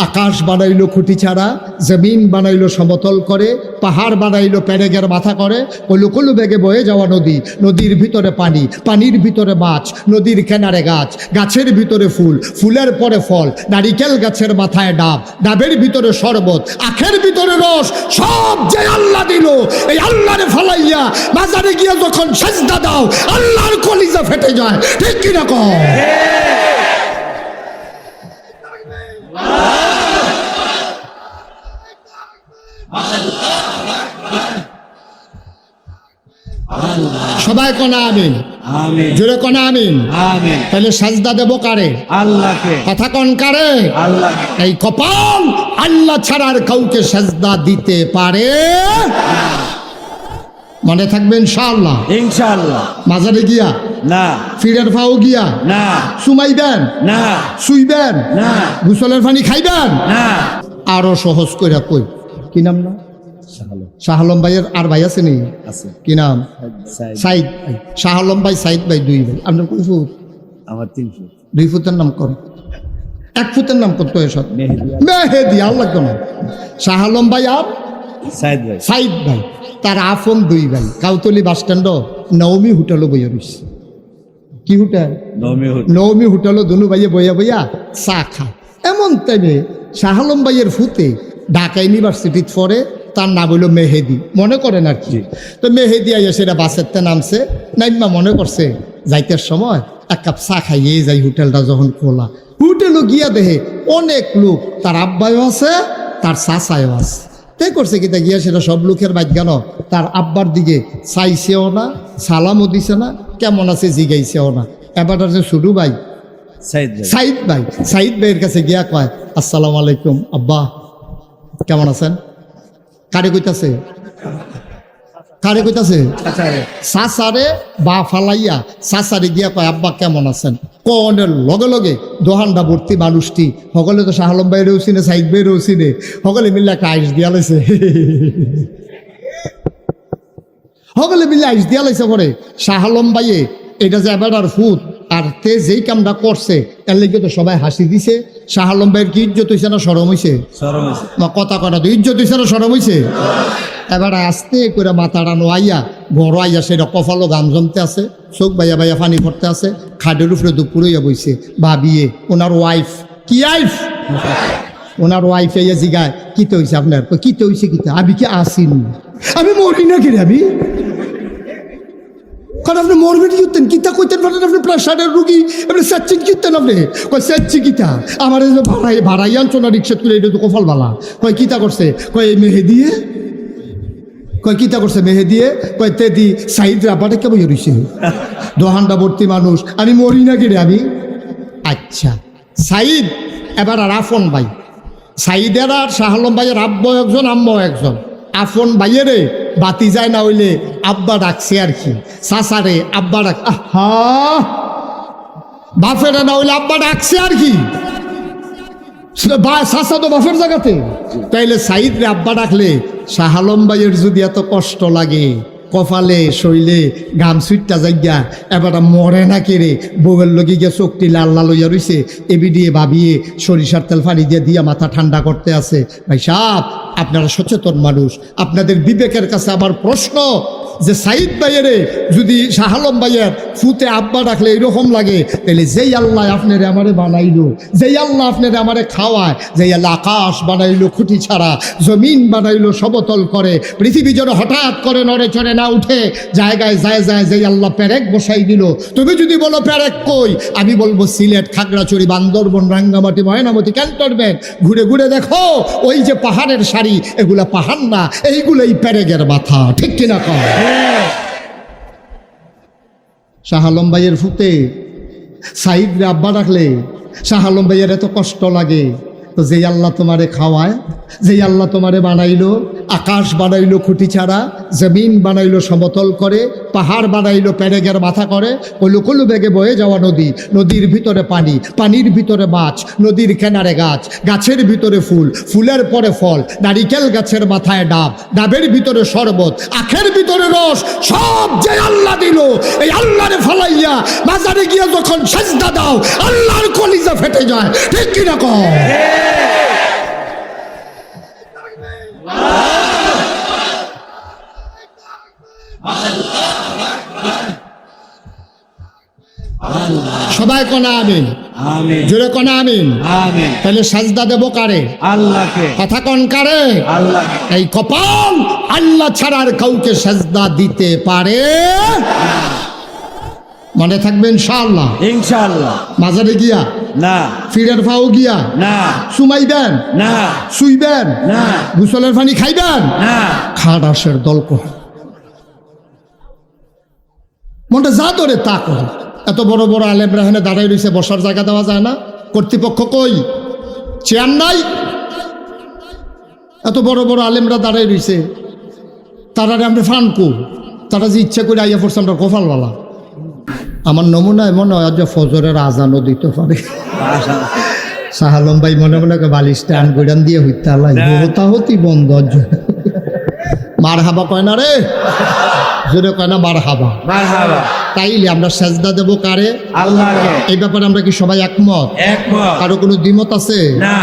আকাশ বানাইলো খুঁটি ছাড়া, জমিন বানাইলো সমতল করে, পাহাড় বানাইলো পেরেকের মাথা করে, কলু কলু বেগে বয়ে যাওয়া নদী, নদীর ভিতরে পানি, পানির ভিতরে মাছ, নদীর কিনারে গাছ, গাছের ভিতরে ফুল, ফুলের পরে ফল, নারিকেল গাছের মাথায় ডাব, ডাবের ভিতরে শরবত, আখের ভিতরে রস, সব যে আল্লাহ দিল, এই আল্লাহরে ফালাইয়া বাজারে গিয়ে যখন সেজদা দাও আল্লাহর কলিজা ফেটে যায়, ঠিক কিনা কও? সবাই কোনা আমিন, জোরে কোনা আমিন। তাহলে সাজদা দেব কারে? আল্লাহকে। কথা কোন কারে? আল্লাহকে। এই কপাল আল্লাহ ছাড়া আর কাউকে সাজদা দিতে পারে? মনে থাকবে ইনশাআল্লাহ। ইনশাআল্লাহ। মাজারে গিয়া না, ফিরের ফাও গিয়া না, সুমাইবেন না, শুইবেন না, গোসলের পানি খাইবেন না। আরো সহজ করে কই, কি নাম না? শাহ আলম ভাইয়ের আর ভাই আছে নি? কি নাম? সাইদ। শাহ আলম ভাই, সাইদ ভাই, দুই ভাই। আপনার কই ফুট? আমার 3 ফুট। 2 ফুটের নাম কর, 1 ফুটের নাম কত? এসব মেহেদি। আল্লাহ কোন শাহ আলম ভাই আর সাইদ ভাই। সাইদ ভাই তার আফন 2 ভাই। কাউতলি বাস স্ট্যান্ড নবমী হোটেলও বইয়া রইছে। কি হোটেল? নবমী হোটেলও দুনু ভাইয়ে বইয়া বইয়া চা খা। এমন টাইমে শাহ আলম ভাইয়ের ফুতে ঢাকা ইউনিভার্সিটিতে পড়ে, তার নাম হইল মেহেদি, মনে করেন আর কি। তো মেহেদি আইয়া সেটা বাসেরতে নামছে, নাইমা মনে করছে যাইতের সময় 1 কাপ চা খাইয়ে যাই। হোটেলটা যখন খোলা, হোটেলও গিয়া দেখে অনেক লোক, তার আব্বাও আছে, তার চাচাও আছে। তাই করছে কি, তা গিয়া সেটা সব লোকের বাইক গেল, তার আব্বার দিকে চাইছেও না, সালামও দিছে না, কেমন আছে জিগাইছেও না। এবার আছে শুরু ভাই সাইদ ভাই, সাইদ ভাইয়ের কাছে গিয়া কয়, আসসালামু আলাইকুম আব্বা, কেমন আছেন? কারে কইতাছে? কারে কইতাছে? সাসারে বা ফালাইয়া সাসারে গিয়া কয়, আব্বা কেমন আছেন? কনের লগে লগে দোহানটা ভর্তি মানুষটি, সকলে তো শাহ আলম ভাইয়েরও চিনে, সাইদ ভাইয়েরও চিনে, সকলে মিলে একটা আইস দিয়া লাইছে। সকলে মিলে আইস দিয়া লাইছে পরে শাহ আলম ভাইয়ে এটা যে এবার আর ফুট, আর তে যেই কামটা করছে এর লেগে তো সবাই হাসি দিছে। শাহ আলম ভাইয়ের কি ইজ্জত হয়েছে না শরম হয়েছে? কথা কথা তো ইজ্জত হয়েছে না শরম হয়েছে? এবার আস্তে করে মাথাটা নোয়াইয়া বড় আইয়া সেটা কপালও গাম জমতে আছে, চোখ বাইয়া বাইয়া পানি পড়তে আছে, খাটের উপরে দুপুরইয়া বইছে। ভাবিয়ে ওনার ওয়াইফ, কি আইফ? ওনার ওয়াইফ আইয়া জিগায়, কিতে হয়েছে আপনার? কিতে হয়েছে কিতা? আমি কি আসিনি, আমি মরি না কি? আমি কারণ আপনি মরবেন কিতেন, কিতা কইতেন পারেন? আপনি প্রেশারের রুগী, আপনি চাচ্ছেন কিতেন? আপনি কয় চাচ্ছি কিতা? আমার ভাড়াই আনছো না রিক্সা তুলে, এটা তো কপাল বালা। কয় কিতা করছে? কয় এই মেহেদিয়ে। কয় কিতা করছে? মেহেদিয়ে। কয় তে দি সাইদ রাবাটা কেমন রইছে, দোহানটা ভর্তি মানুষ, আমি মরি না কি রে আমি? আচ্ছা সাইদ এবার আর আফন ভাই, সাইদের আর শাহ আলম ভাইয়ের আব্বা একজন, আম্মাও একজন। আফন ভাইয়েরে বাতি যায় না হইলে আব্বা ডাকছে আর কি, সাসারে আব্বা ডাক, আহা বাফেরা না হইলে আব্বা ডাকছে আর কি, সাসা তো বাফের জায়গাতে। তাইলে সাইদ রে আব্বা ডাকলে শাহ আলম ভাইয়ের যদি এত কষ্ট লাগে, কপালে শৈলে গাম সুইটটা যাইয়া এবার মরে না কেড়ে বউয়ের লগে গিয়ে চোখটি লাল লাল হইয়া রইছে, এবি দিয়ে ভাবিয়ে সরিষার তেল পানি দিয়ে দিয়া মাথা ঠান্ডা করতে আছে। ভাই সাহেব, আপনারা সচেতন মানুষ, আপনাদের বিবেকের কাছে আমার প্রশ্ন, যে সাইদ ভাইয়ের যদি শাহ আলম ভাইয়ের ফুতে আব্বা ডাকলে এরকম লাগে, তাহলে যেই আল্লাহ আপনারে আমারে বানাইলো, যেই আল্লাহ আপনারে আমারে খাওয়ায়, যেই আল্লাহ আকাশ বানাইলো খুঁটি ছাড়া, জমিন বানাইলো সমতল করে, পৃথিবী যেন হঠাৎ করে নড়ে চড়ে না উঠে, জায়গায় যায় যায় যেই আল্লাহ পেরেক বসাই দিল। তুমি যদি বলো পেরেক কই, আমি বলবো সিলেট, খাগড়াছড়ি, বান্দরবন, রাঙ্গামাটি, ময়নামতি, ক্যান্টনমেন্ট, ঘুরে ঘুরে দেখো ওই যে পাহাড়ের সারি, এগুলা পাহাড় না, এইগুলোই পেরেকের মাথা, ঠিক কিনা কম? শাহ আলম ভাইয়ের ফুতে সাইদ রে আব্বা ডাকলে শাহ আলম ভাইয়ের এত কষ্ট লাগে, তো যেই আল্লাহ তোমারে খাওয়ায়, যেই আল্লাহ তোমারে বানাইলো, আকাশ বানাইলো খুঁটি ছাড়া, জমিন বানাইলো সমতল করে, পাহাড় বানাইলো পেরেকের মাথা করে, কলু কলু বেগে বয়ে যাওয়া নদী, নদীর ভিতরে পানি, পানির ভিতরে মাছ, নদীর কিনারে গাছ, গাছের ভিতরে ফুল, ফুলের পরে ফল, নারিকেল গাছের মাথায় ডাব, ডাবের ভিতরে শরবত, আখের ভিতরে রস, সব যে আল্লাহ দিল, এই আল্লাহরে ফালাইয়া বাজারে গিয়ে যখন সেজদা দাও আল্লাহর কলিজা ফেটে যায়, ঠিক কিনা কও? সবাই কোনা আমিন, আমিন, জোরে কোনা আমিন। আমিন। তাহলে সাজদা দেব কারে? আল্লাহকে, কথা কোন কারে? আল্লাহকে। এই কপাল আল্লাহ ছাড়া আর কাউকে সাজদা দিতে পারে? মনে থাকবে ইনশাআল্লাহ। ইনশাআল্লাহ। মাজারে গিয়া না, ফিরের ফাও গিয়া না, সুমাইবেন না, শুইবেন না, গোসলের পানি খাইবেন না। খাটাসের দল করে মনটা যা ধরে তা করে। এত বড় বড় আলেমরা হেনে দাঁড়াই রয়েছে, বসার জায়গা দেওয়া যায় না? কর্তৃপক্ষ কই? চেয়ার নাই? এত বড় বড় আলেমরা দাঁড়াই রয়েছে, তারা আমরা ফানকু, তারা যে ইচ্ছা করে আইয়া পড়ছে আমরা কোফালওয়ালা। আমার নমুনায় মনে হয় আজ ফজরের আজানও দিতে পারে। সাহালম ভাই মনে মনে বালিশ টান গোড়ান দিয়ে হইতে আলাই হতাহতি বন্ধ। মার হাবা কয় না রে, জোরে কয় না মার হাবা। মারহাবা। তাইলে আমরা সেজদা দেব কারে? আল্লাহকে। এই ব্যাপারে আমরা কি সবাই একমত? একমত। কারো কোনো দ্বিমত আছে? না।